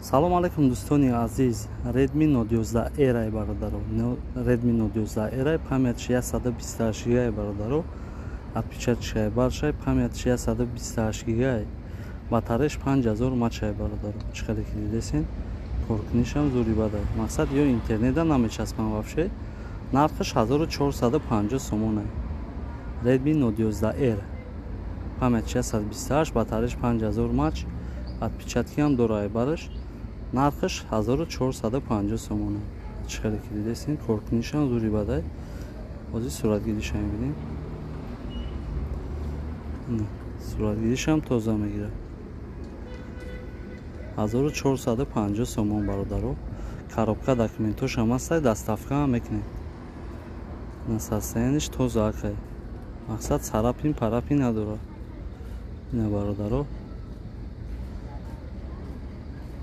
салом алейкум дӯстони азиз. Redmi Note 11 Era бародаро. Redmi Note 11 Era памятш 128 ГБ бародаро. Отпечаточкай большой, памятш 128 ГБ. Батареяш 5000 мАч бародаро. Чиқадар ки дидесин? Коркунишам зури бадай. Мақсад ё интернетда намечаспам вообще. Нархаш 1450 сомон. Redmi Note 11 Era. Памятш 128, батареяш 5000 мАч. Отпечатки ҳам дорад бараш. Нархаш 1450 сомон. Чиқадар ки дидесин? Коркунишам зури бадай. Ҳозир суратгиришам мебинем. Суратгиришам тоза мегирад. 1450 сомон бародаро. Коробка документош ҳам ҳастай, доставка ҳам мекунем. На состояниш тоза акай. Мақсад царапин парапин надорад. Не бародаро.